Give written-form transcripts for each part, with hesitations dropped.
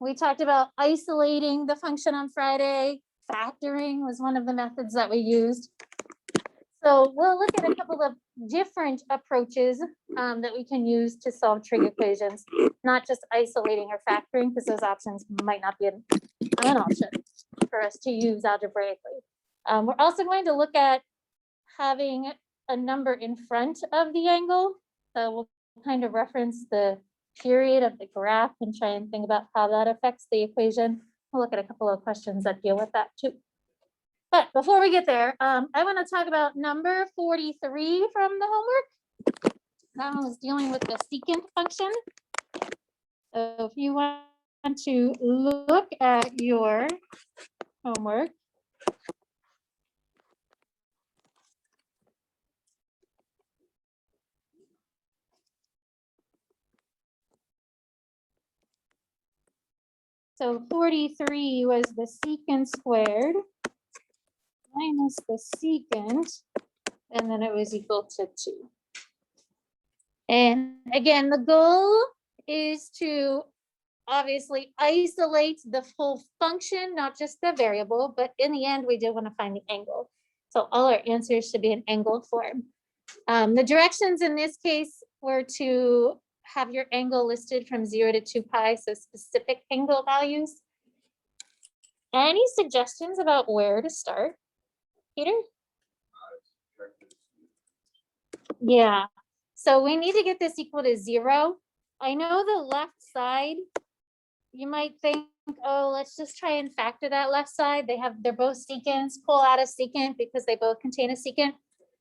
We talked about isolating the function on Friday. Factoring was one of the methods that we used. So we'll look at a couple of different approaches that we can use to solve trig equations, not just isolating or factoring, because those options might not be an option for us to use algebraically. We're also going to look at having a number in front of the angle. So we'll kind of reference the period of the graph and try and think about how that affects the equation. We'll look at a couple of questions that deal with that too. But before we get there, I want to talk about number 43 from the homework. That one was dealing with the secant function. So if you want to look at your homework, so 43 was the secant squared minus the secant, and then it was equal to 2. And again, the goal is to obviously isolate the full function, not just the variable, but in the end, we do want to find the angle. So all our answers should be in angled form. The directions in this case were to have your angle listed from 0 to 2 pi, so specific angle values. Any suggestions about where to start, Peter? Yeah, so we need to get this equal to 0. I know the left side, you might think, oh, let's just try and factor that left side. They're both secants, pull out a secant because they both contain a secant.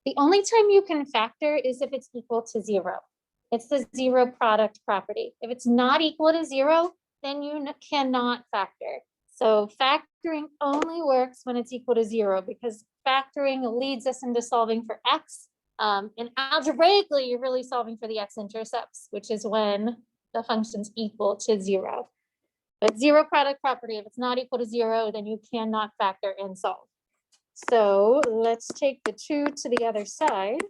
The only time you can factor is if it's equal to 0. It's the 0 product property. If it's not equal to 0, then you cannot factor. So factoring only works when it's equal to 0, because factoring leads us into solving for x. And algebraically, you're really solving for the x-intercepts, which is when the function's equal to 0. But 0 product property, if it's not equal to 0, then you cannot factor and solve. So let's take the 2 to the other side.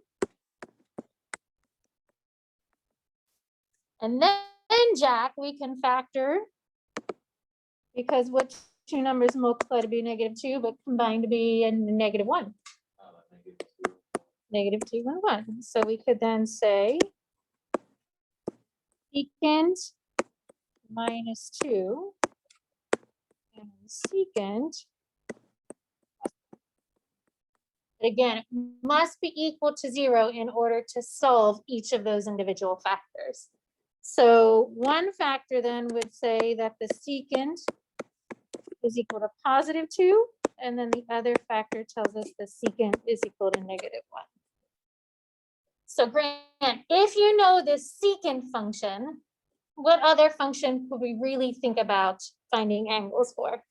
And then, Jack, we can factor, because what two numbers multiply to be -2, but combined to be a -1? -2 and 1. So we could then say secant minus 2 and secant. Again, it must be equal to 0 in order to solve each of those individual factors. So one factor then would say that the secant is equal to +2, and then the other factor tells us the secant is equal to -1. So Grant, if you know the secant function, what other function could we really think about finding angles for?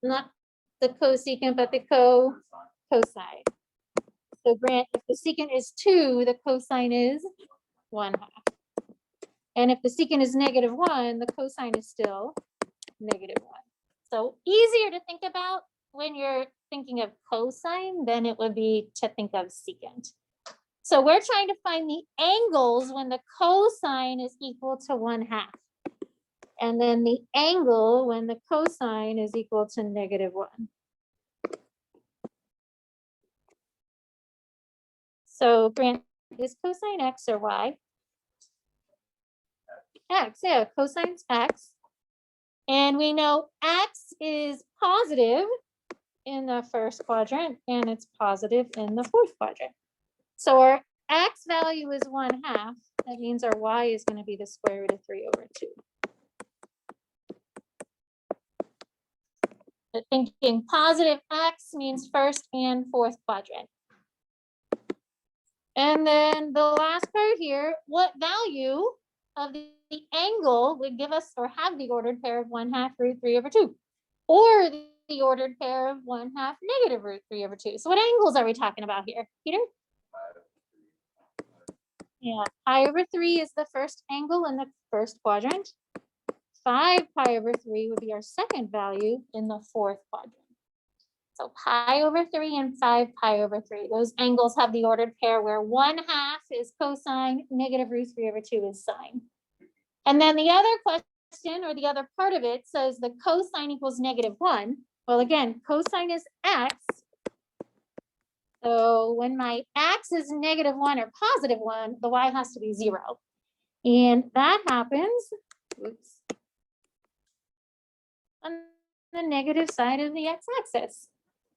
Not the cosecant, but the cosine. So Grant, if the secant is 2, the cosine is 1/2. And if the secant is -1, the cosine is still -1. So easier to think about when you're thinking of cosine than it would be to think of secant. So we're trying to find the angles when the cosine is equal to 1/2. And then the angle when the cosine is equal to -1. So Grant, is cosine x or y? X, yeah, cosine's x. And we know x is positive in the first quadrant and it's positive in the fourth quadrant. So our x value is 1/2. That means our y is going to be the square root of 3/2. But thinking positive x means first and fourth quadrant. And then the last part here, what value of the angle would give us or have the ordered pair of 1/2 root 3/2, or the ordered pair of 1/2 negative root 3/2. So what angles are we talking about here, Peter? Yeah, pi/3 is the first angle in the first quadrant. 5 pi/3 would be our second value in the fourth quadrant. So pi over 3 and 5 pi over 3. Those angles have the ordered pair where 1/2 is cosine, negative root 3 over 2 is sine. And then the other question, or the other part of it, says the cosine equals -1. Well, again, cosine is x. So when my x is -1 or +1, the y has to be 0. And that happens, oops, on the negative side of the x-axis.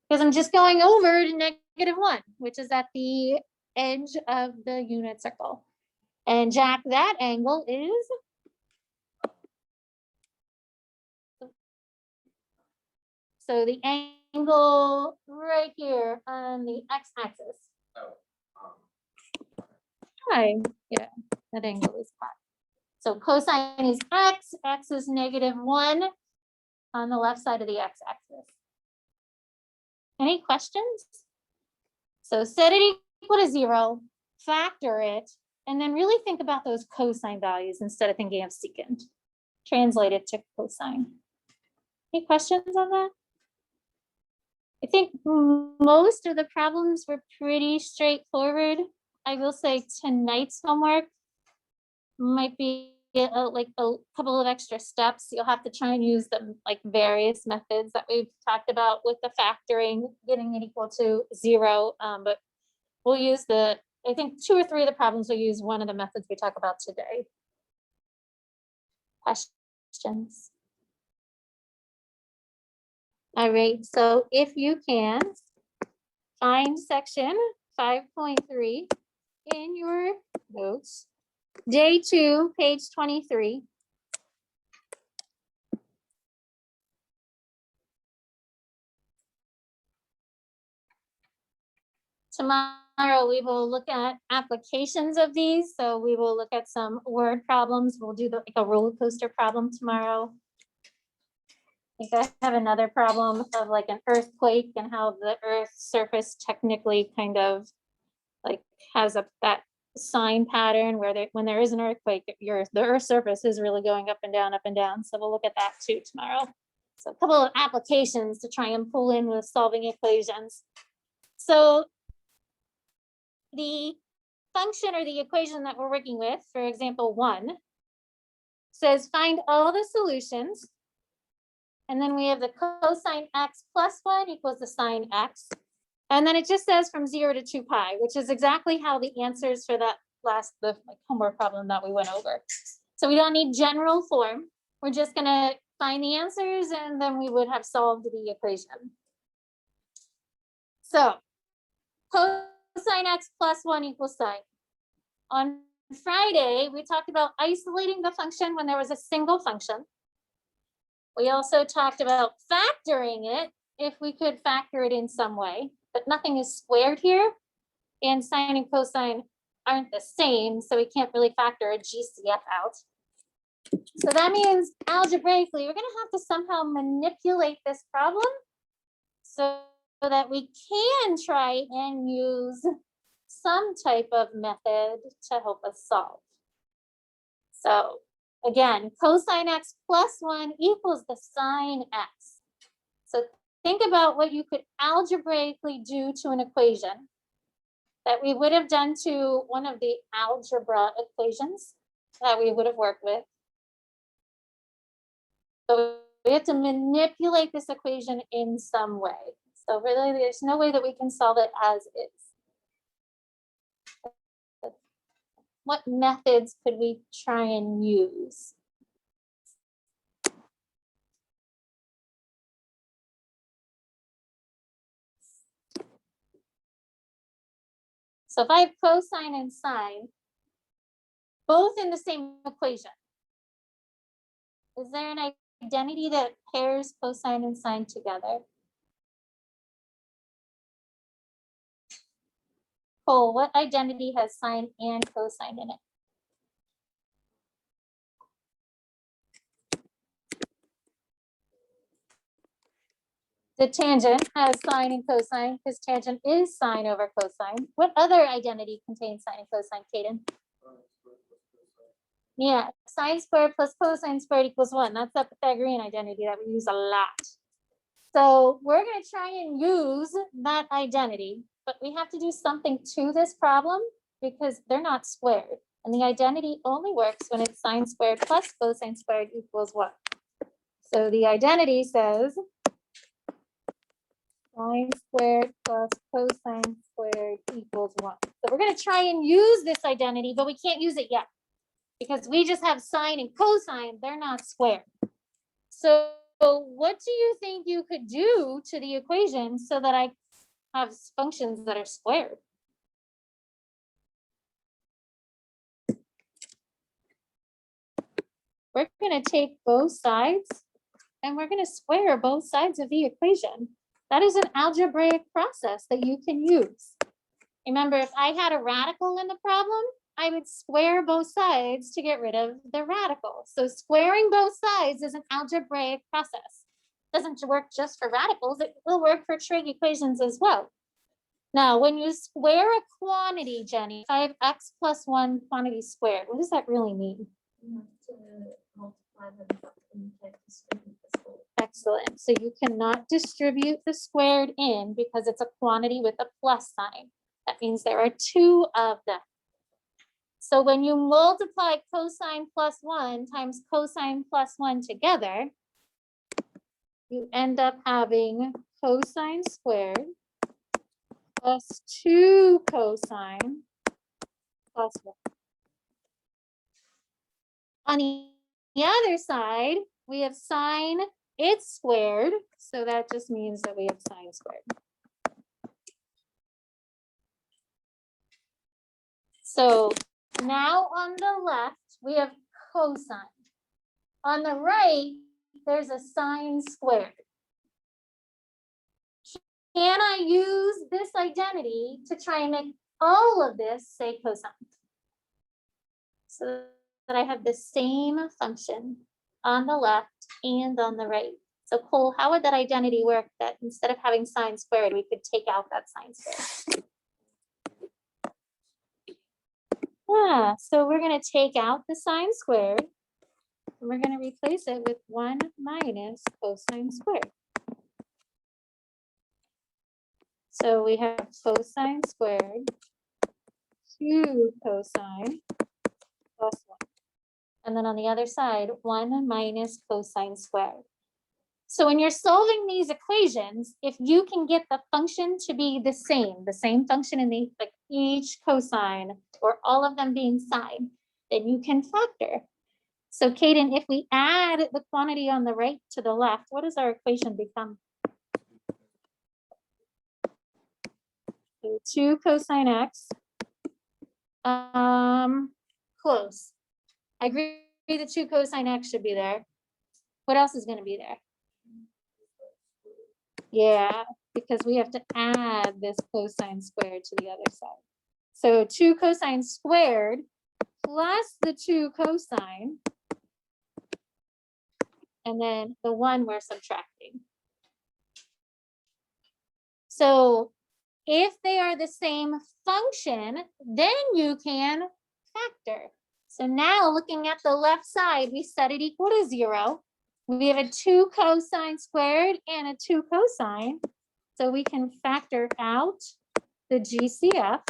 Because I'm just going over to -1, which is at the edge of the unit circle. And Jack, that angle is, so the angle right here on the x-axis. Hi, yeah, that angle is pi. So cosine is x, x is -1 on the left side of the x-axis. Any questions? So set it equal to 0, factor it, and then really think about those cosine values instead of thinking of secant. Translate it to cosine. Any questions on that? I think most of the problems were pretty straightforward. I will say tonight's homework might be like a couple of extra steps. You'll have to try and use the like various methods that we've talked about with the factoring, getting it equal to 0. But we'll use I think 2 or 3 of the problems will use one of the methods we talk about today. Questions? All right, so if you can find section 5.3 in your notes, day 2, page 23. Tomorrow we will look at applications of these. So we will look at some word problems. We'll do like a roller coaster problem tomorrow. I think I have another problem of like an earthquake and how the Earth's surface technically kind of like has that sine pattern where when there is an earthquake, the Earth's surface is really going up and down, up and down. So we'll look at that too tomorrow. So a couple of applications to try and pull in with solving equations. So the function or the equation that we're working with, for example, 1, says find all the solutions. And then we have the cosine x plus 1 equals the sine x. And then it just says from 0 to 2 pi, which is exactly how the answers for that the homework problem that we went over. So we don't need general form. We're just going to find the answers and then we would have solved the equation. So cosine x plus 1 equals sine. On Friday, we talked about isolating the function when there was a single function. We also talked about factoring it if we could factor it in some way, but nothing is squared here. And sine and cosine aren't the same, so we can't really factor a GCF out. So that means algebraically, we're going to have to somehow manipulate this problem so that we can try and use some type of method to help us solve. So again, cosine x plus 1 equals the sine x. So think about what you could algebraically do to an equation that we would have done to one of the algebra equations that we would have worked with. So we have to manipulate this equation in some way. So really, there's no way that we can solve it as is. What methods could we try and use? So if I have cosine and sine, both in the same equation, is there an identity that pairs cosine and sine together? Cole, what identity has sine and cosine in it? The tangent has sine and cosine because tangent is sine over cosine. What other identity contains sine and cosine, Kaden? Yeah, sine squared plus cosine squared equals 1. That's the Pythagorean identity that we use a lot. So we're going to try and use that identity, but we have to do something to this problem because they're not squared. And the identity only works when it's sine squared plus cosine squared equals 1. So the identity says sine squared plus cosine squared equals 1. So we're going to try and use this identity, but we can't use it yet because we just have sine and cosine. They're not squared. So what do you think you could do to the equation so that I have functions that are squared? We're going to take both sides and we're going to square both sides of the equation. That is an algebraic process that you can use. Remember, if I had a radical in the problem, I would square both sides to get rid of the radical. So squaring both sides is an algebraic process. It doesn't work just for radicals, it will work for trig equations as well. Now, when you square a quantity, Jenny, 5x plus 1 quantity squared, what does that really mean? Excellent. So you cannot distribute the squared in because it's a quantity with a plus sign. That means there are 2 of them. So when you multiply cosine plus 1 times cosine plus 1 together, you end up having cosine squared plus 2 cosine plus 1. On the other side, we have sine it's squared. So that just means that we have sine squared. So now on the left, we have cosine. On the right, there's a sine squared. Can I use this identity to try and make all of this say cosine? So that I have the same function on the left and on the right. So Cole, how would that identity work that instead of having sine squared, we could take out that sine squared? Yeah, so we're going to take out the sine squared and we're going to replace it with 1 minus cosine squared. So we have cosine squared, 2 cosine plus 1. And then on the other side, 1 minus cosine squared. So when you're solving these equations, if you can get the function to be the same function in the, like each cosine or all of them being sine, then you can factor. So Kaden, if we add the quantity on the right to the left, what does our equation become? So 2 cosine x. Close. I agree the 2 cosine x should be there. What else is going to be there? Yeah, because we have to add this cosine squared to the other side. So 2 cosine squared plus the 2 cosine, and then the 1 we're subtracting. So if they are the same function, then you can factor. So now looking at the left side, we set it equal to 0. We have a 2 cosine squared and a 2 cosine. So we can factor out the GCF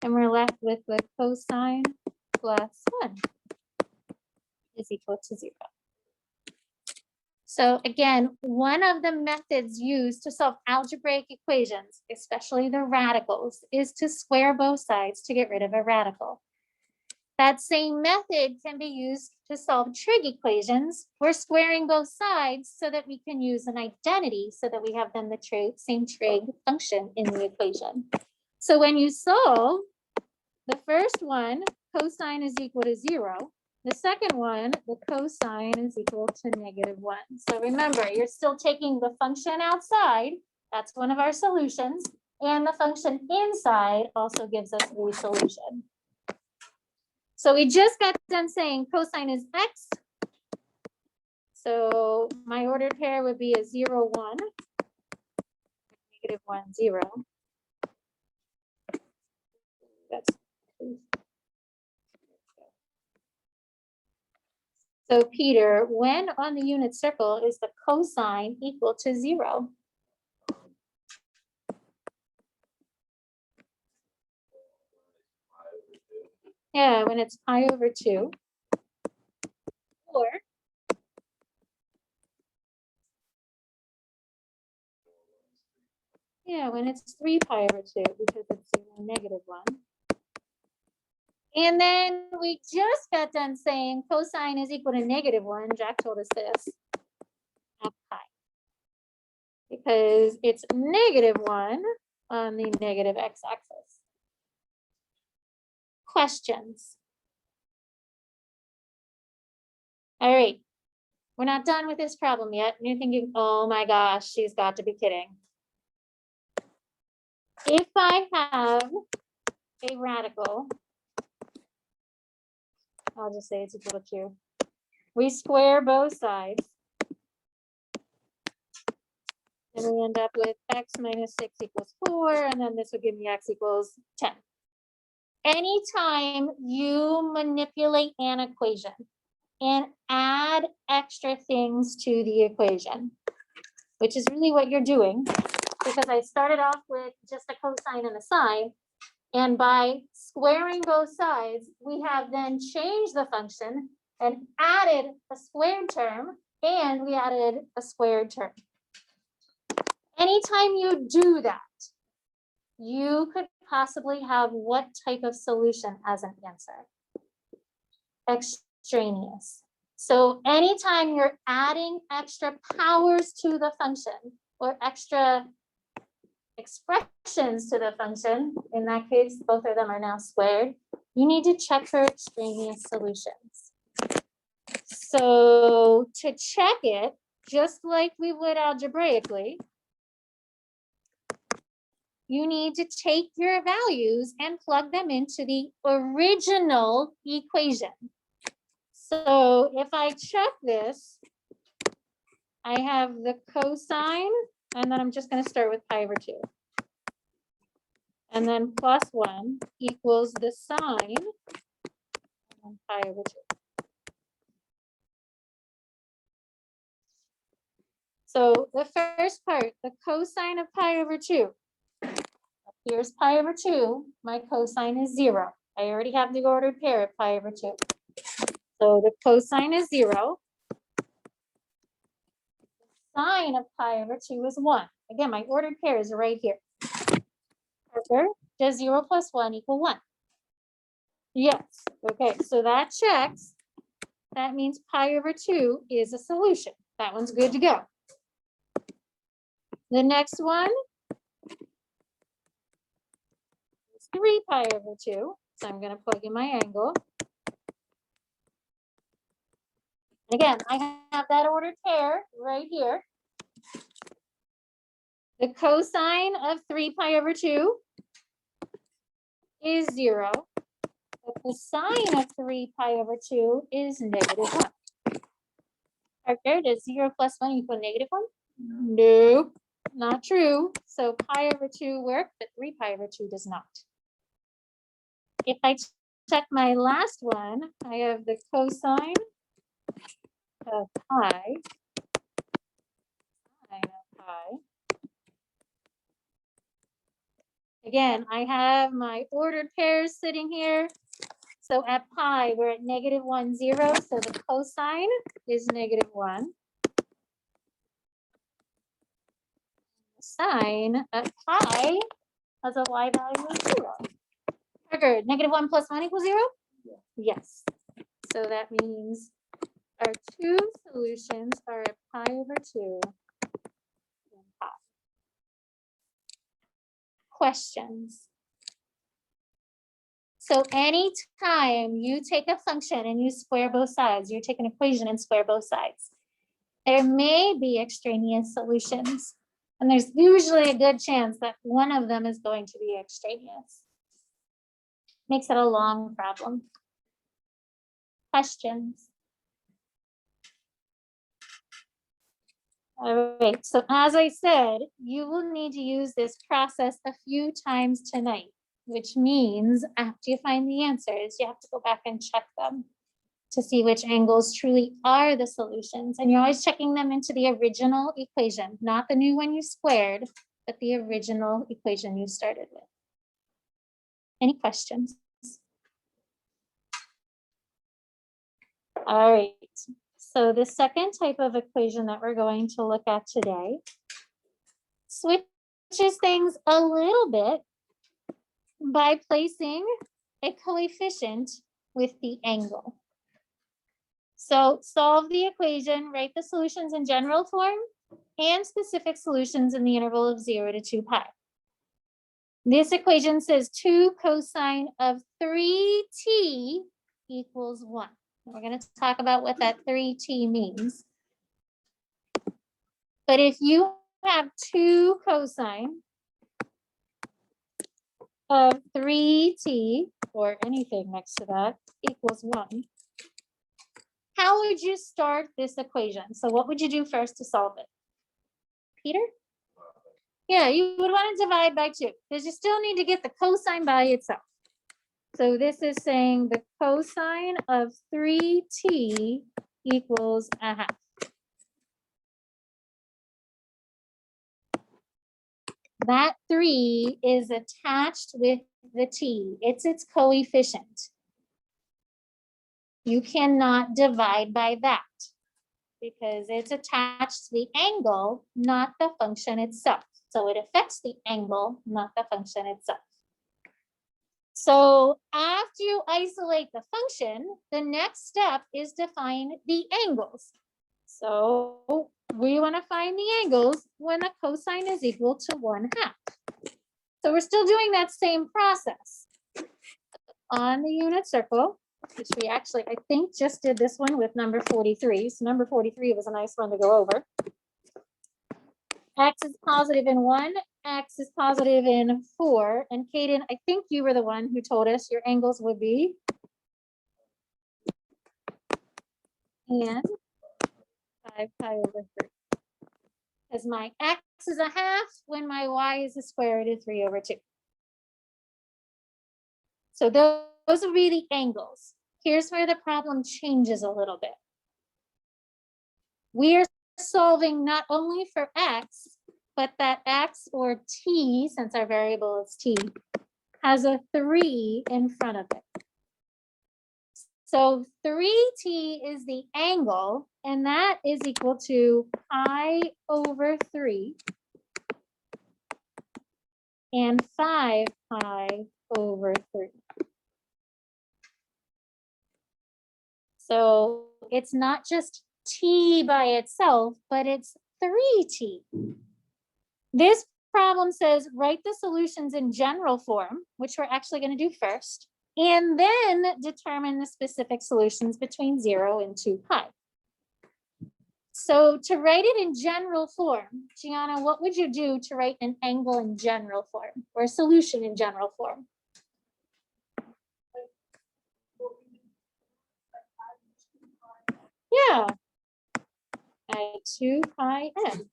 and we're left with the cosine plus 1 is equal to 0. So again, one of the methods used to solve algebraic equations, especially the radicals, is to square both sides to get rid of a radical. That same method can be used to solve trig equations. We're squaring both sides so that we can use an identity so that we have then the same trig function in the equation. So when you solve the first one, cosine is equal to 0. The second one, the cosine is equal to -1. So remember, you're still taking the function outside. That's one of our solutions. And the function inside also gives us a solution. So we just got done saying cosine is x. So my ordered pair would be a 0, 1, -1, 0. That's So Peter, when on the unit circle is the cosine equal to 0? Yeah, when it's pi over 2. Or yeah, when it's 3 pi over 2, because it's negative 1. And then we just got done saying cosine is equal to negative 1. Jack told us this at pi. Because it's negative 1 on the negative x-axis. Questions? All right. We're not done with this problem yet. And you're thinking, oh my gosh, she's got to be kidding. If I have a radical, I'll just say it's equal to 2. We square both sides. And we end up with x minus 6 equals 4. And then this would give me x equals 10. Anytime you manipulate an equation and add extra things to the equation, which is really what you're doing, because I started off with just a cosine and a sine, and by squaring both sides, we have then changed the function and added a squared term, and we added a squared term. Anytime you do that, you could possibly have what type of solution as an answer? Extraneous. So anytime you're adding extra powers to the function or extra expressions to the function, in that case, both of them are now squared, you need to check for extraneous solutions. So to check it, just like we would algebraically, you need to take your values and plug them into the original equation. So if I check this, I have the cosine, and then I'm just going to start with pi over 2. And then plus 1 equals the sine and pi over 2. So the first part, the cosine of pi over 2. Here's pi over 2. My cosine is 0. I already have the ordered pair of pi over 2. So the cosine is 0. Sine of pi over 2 is 1. Again, my ordered pairs are right here. Parker, does 0 plus 1 equal 1? Yes. Okay, so that checks. That means pi over 2 is a solution. That one's good to go. The next one is 3 pi over 2. So I'm going to plug in my angle. Again, I have that ordered pair right here. The cosine of 3 pi over 2 is 0. But the sine of 3 pi over 2 is negative 1. Parker, does 0 plus 1 equal negative 1? Nope, not true. So pi over 2 works, but 3 pi over 2 does not. If I check my last one, I have the cosine of pi, sine of pi. Again, I have my ordered pairs sitting here. So at pi, we're at negative 1, 0. So the cosine is negative 1. The sine of pi has a y value of 0. Parker, negative 1 plus 1 equals 0? Yeah. Yes. So that means our two solutions are at pi over 2 and pi. Questions? So anytime you take a function and you square both sides, you take an equation and square both sides, there may be extraneous solutions. And there's usually a good chance that one of them is going to be extraneous. Makes it a long problem. Questions? All right, so as I said, you will need to use this process a few times tonight, which means after you find the answers, you have to go back and check them. to see which angles truly are the solutions. And you're always checking them into the original equation, not the new one you squared, but the original equation you started with. Any questions? All right, so the second type of equation that we're going to look at today switches things a little bit by placing a coefficient with the angle. So solve the equation, write the solutions in general form and specific solutions in the interval of 0 to 2 pi. This equation says 2 cosine of 3t equals 1. We're going to talk about what that 3t means. But if you have 2 cosine of 3t, or anything next to that, equals 1, how would you start this equation? So what would you do first to solve it? Peter? Yeah, you would want to divide by 2, because you still need to get the cosine by itself. So this is saying the cosine of 3t equals a half. That 3 is attached with the t. It's its coefficient. You cannot divide by that because it's attached to the angle, not the function itself. So it affects the angle, not the function itself. So after you isolate the function, the next step is to find the angles. So we want to find the angles when the cosine is equal to 1/2. So we're still doing that same process. On the unit circle, which we actually, I think, just did this one with number 43. So number 43 was a nice one to go over. X is positive in 1, X is positive in 4. And Kaden, I think you were the one who told us your angles would be. And 5 pi over 3. As my X is a half when my Y is a square root of 3 over 2. So those would be the angles. Here's where the problem changes a little bit. We are solving not only for X, but that X or T, since our variable is T, has a 3 in front of it. So 3t is the angle, and that is equal to pi over 3 and 5 pi over 3. So it's not just t by itself, but it's 3t. This problem says write the solutions in general form, which we're actually going to do first, and then determine the specific solutions between 0 and 2 pi. So to write it in general form, Gianna, what would you do to write an angle in general form or a solution in general form? Yeah, at 2 pi n.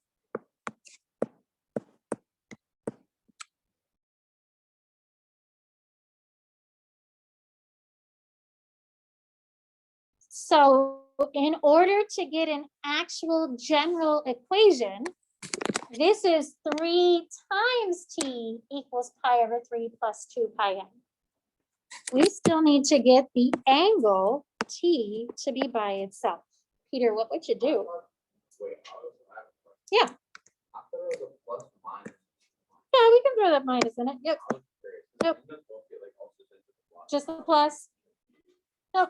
So in order to get an actual general equation, this is 3 times t equals pi over 3 plus 2 pi n. We still need to get the angle t to be by itself. Peter, what would you do? Yeah. Yeah, we can throw that minus in it. Yep. Nope. Just the plus. Nope.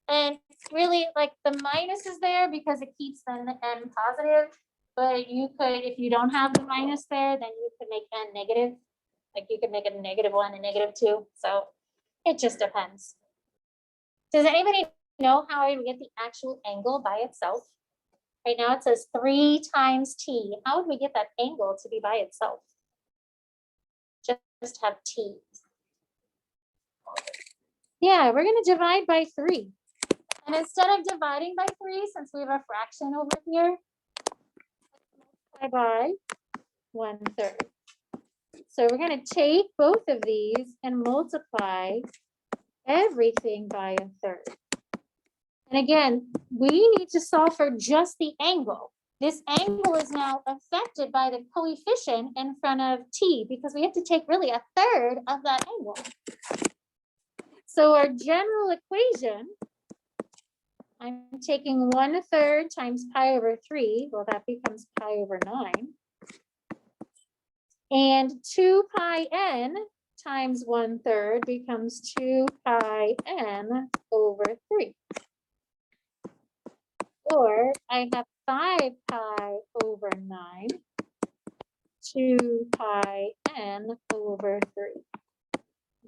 And really, like, the minus is there because it keeps the n positive. But you could, if you don't have the minus there, then you could make n negative. Like you could make it a -1 and -2. So it just depends. Does anybody know how I would get the actual angle by itself? Right now it says 3 times t. How would we get that angle to be by itself? Just have t. Yeah, we're going to divide by 3. And instead of dividing by 3, since we have a fraction over here, multiply by 1/3. So we're going to take both of these and multiply everything by 1/3. And again, we need to solve for just the angle. This angle is now affected by the coefficient in front of t because we have to take really a third of that angle. So our general equation, I'm taking 1/3 times pi over 3. Well, that becomes pi over 9. And 2 pi n times 1/3 becomes 2 pi n over 3. Or I have 5 pi over 9, 2 pi n over 3.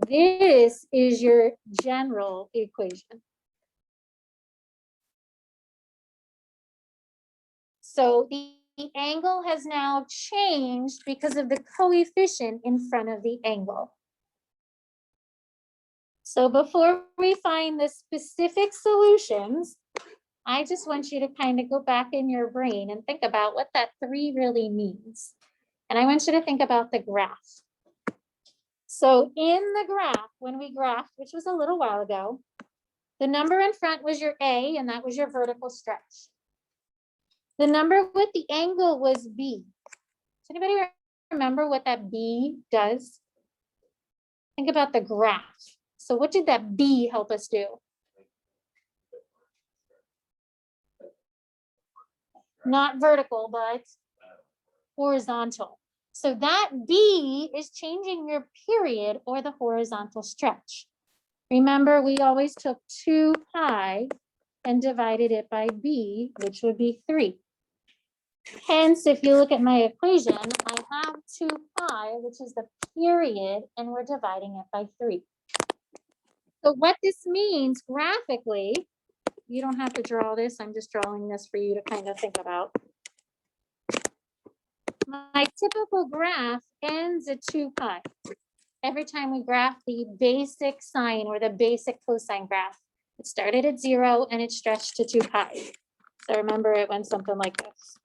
This is your general equation. So the angle has now changed because of the coefficient in front of the angle. So before we find the specific solutions, I just want you to kind of go back in your brain and think about what that 3 really means. And I want you to think about the graph. So in the graph, when we graphed, which was a little while ago, the number in front was your A, and that was your vertical stretch. The number with the angle was B. Does anybody remember what that B does? Think about the graph. So what did that B help us do? Not vertical, but horizontal. So that B is changing your period or the horizontal stretch. Remember, we always took 2 pi and divided it by B, which would be 3. Hence, if you look at my equation, I have 2 pi, which is the period, and we're dividing it by 3. So what this means graphically, you don't have to draw this, I'm just drawing this for you to kind of think about. My typical graph ends at 2 pi. Every time we graph the basic sine or the basic cosine graph, it started at 0 and it stretched to 2 pi. So remember, it went something like this.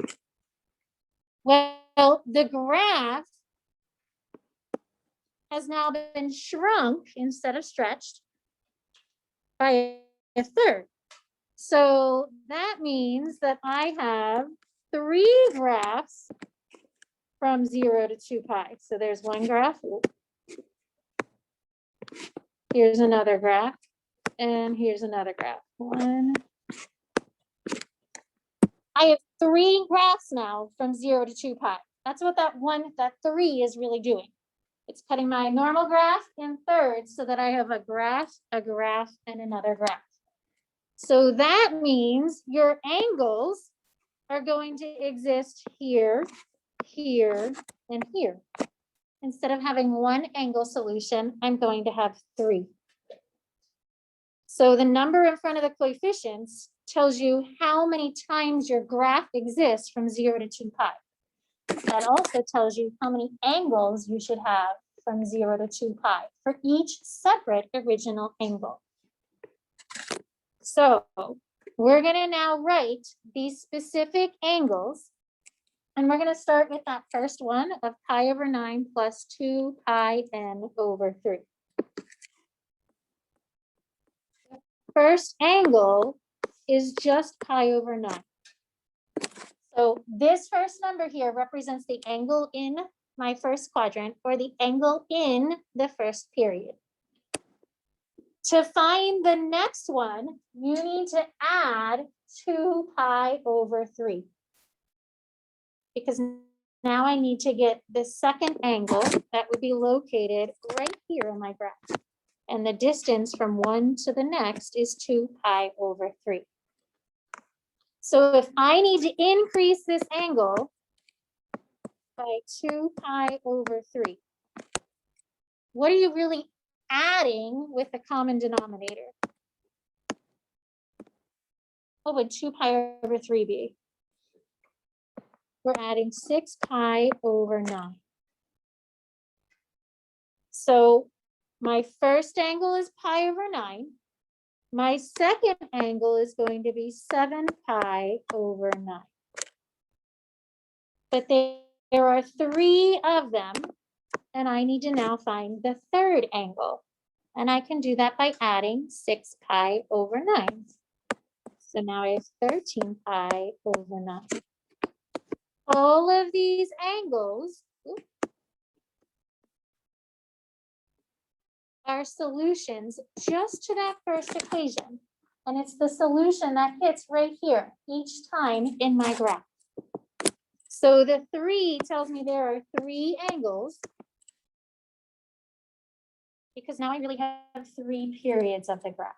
Well, the graph has now been shrunk instead of stretched by 1/3. So that means that I have 3 graphs from 0 to 2 pi. So there's one graph. Here's another graph. And here's another graph. I have 3 graphs now from 0 to 2 pi. That's what that 3 is really doing. It's cutting my normal graph in thirds so that I have a graph, and another graph. So that means your angles are going to exist here, here, and here. Instead of having one angle solution, I'm going to have 3. So the number in front of the coefficients tells you how many times your graph exists from 0 to 2 pi. That also tells you how many angles you should have from 0 to 2 pi for each separate original angle. So we're going to now write these specific angles, and we're going to start with that first one of pi over 9 plus 2 pi n over 3. First angle is just pi over 9. So this first number here represents the angle in my first quadrant, or the angle in the first period. To find the next one, you need to add 2 pi over 3. Because now I need to get the second angle that would be located right here in my graph. And the distance from one to the next is 2 pi over 3. So if I need to increase this angle by 2 pi over 3, what are you really adding with the common denominator? What would 2 pi over 3 be? We're adding 6 pi over 9. So my first angle is pi over 9. My second angle is going to be 7 pi over 9. But there are 3 of them, and I need to now find the third angle. And I can do that by adding 6 pi over 9. So now I have 13 pi over 9. All of these angles are solutions just to that first equation. And it's the solution that hits right here each time in my graph. So the 3 tells me there are 3 angles, because now I really have 3 periods of the graph.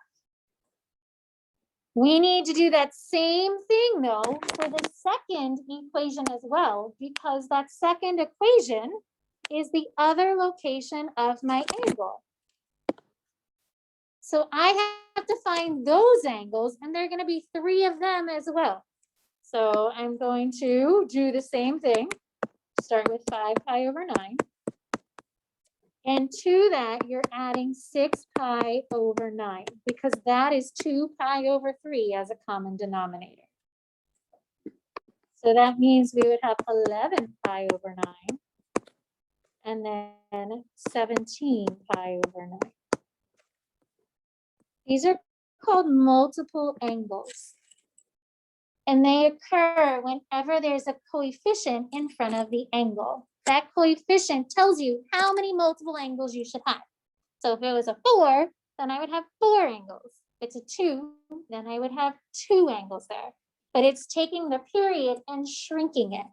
We need to do that same thing though for the second equation as well, because that second equation is the other location of my angle. So I have to find those angles, and there are going to be 3 of them as well. So I'm going to do the same thing. Start with 5 pi over 9. And to that, you're adding 6 pi over 9, because that is 2 pi over 3 as a common denominator. So that means we would have 11 pi over 9, and then 17 pi over 9. These are called multiple angles, and they occur whenever there's a coefficient in front of the angle. That coefficient tells you how many multiple angles you should have. So if it was a 4, then I would have 4 angles. If it's a 2, then I would have 2 angles there. But it's taking the period and shrinking it.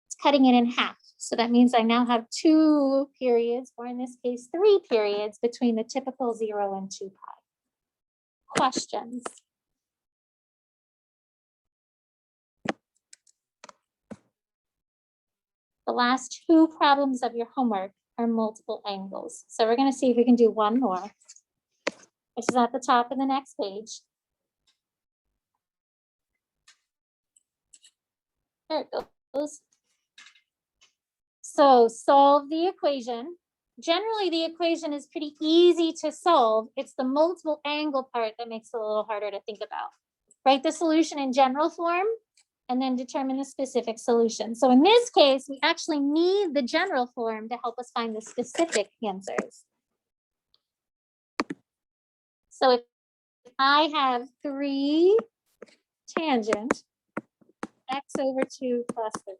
It's cutting it in half. So that means I now have 2 periods, or in this case, 3 periods between the typical 0 and 2 pi. Questions? The last 2 problems of your homework are multiple angles. So we're going to see if we can do one more, which is at the top of the next page. There it goes. So solve the equation. Generally, the equation is pretty easy to solve. It's the multiple angle part that makes it a little harder to think about. Write the solution in general form, and then determine the specific solution. So in this case, we actually need the general form to help us find the specific answers. So if I have 3 tangent x over 2 plus 3.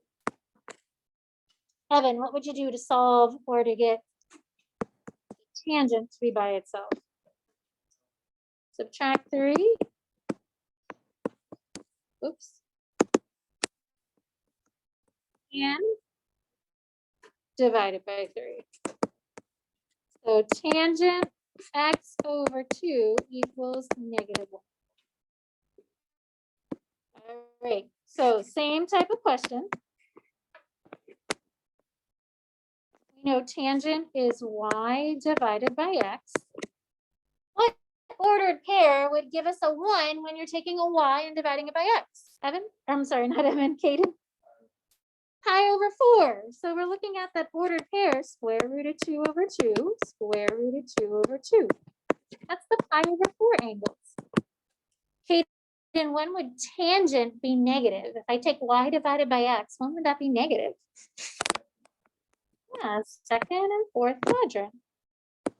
Evan, what would you do to solve or to get tangent to be by itself? Subtract 3. Oops. And divided by 3. So tangent x over 2 equals -1. All right, so same type of question. We know tangent is y divided by x. What ordered pair would give us a 1 when you're taking a y and dividing it by x? Evan? I'm sorry, not Evan, Kaden. Pi over 4. So we're looking at that ordered pair, square root of 2 over 2, square root of 2 over 2. That's the pi over 4 angles. Kaden, when would tangent be negative? If I take y divided by x, when would that be negative? Yeah, second and fourth quadrant.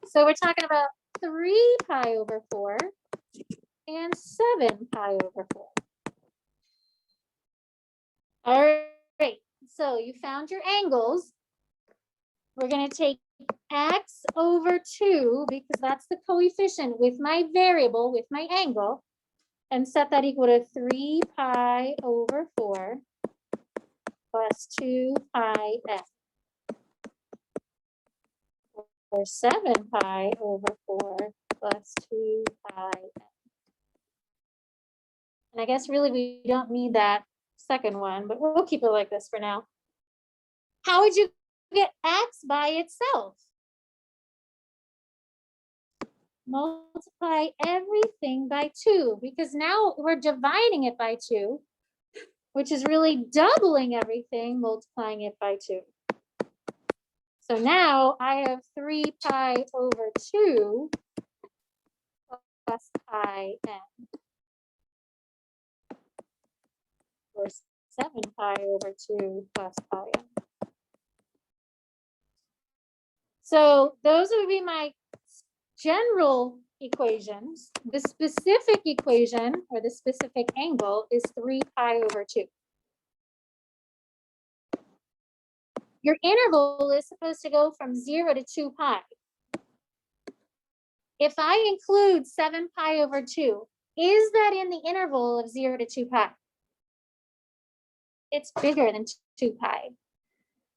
So we're talking about 3 pi over 4 and 7 pi over 4. All right, so you found your angles. We're going to take x over 2, because that's the coefficient with my variable, with my angle, and set that equal to 3 pi over 4 plus 2 pi x. Or 7 pi over 4 plus 2 pi x. And I guess really we don't need that second one, but we'll keep it like this for now. How would you get x by itself? Multiply everything by 2, because now we're dividing it by 2, which is really doubling everything, multiplying it by 2. So now I have 3 pi over 2 plus pi n, or 7 pi over 2 plus pi n. So those would be my general equations, the specific equation or the specific angle is 3 pi over 2. Your interval is supposed to go from 0 to 2 pi. If I include 7 pi over 2, is that in the interval of 0 to 2 pi? It's bigger than 2 pi.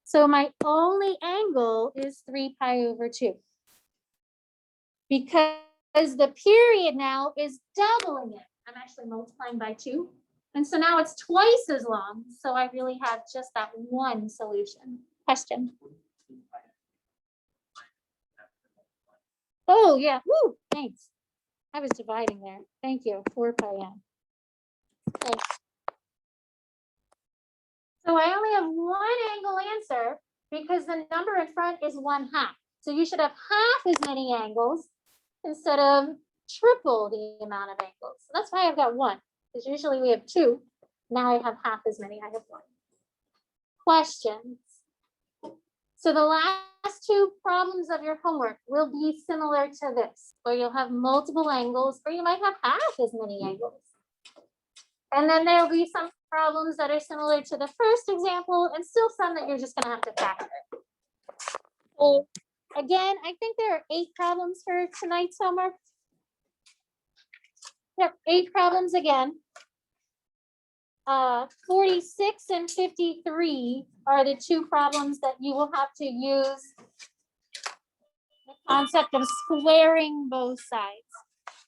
So my only angle is 3 pi over 2. Because the period now is doubling it. I'm actually multiplying by 2. And so now it's twice as long. So I really have just that one solution. Question? Oh, yeah. Woo, thanks. I was dividing there. Thank you. 4 pi n. Okay. So I only have one angle answer because the number in front is 1/2. So you should have half as many angles instead of triple the amount of angles. So that's why I've got 1, because usually we have 2. Now I have half as many. I have 1. Questions? So the last 2 problems of your homework will be similar to this, where you'll have multiple angles, or you might have half as many angles. And then there'll be some problems that are similar to the first example, and still some that you're just going to have to factor. So again, I think there are 8 problems for tonight's homework. Yep, 8 problems again. 46 and 53 are the 2 problems that you will have to use the concept of squaring both sides.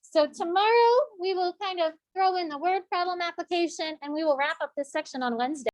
So tomorrow we will kind of throw in the word problem application and we will wrap up this section on Wednesday.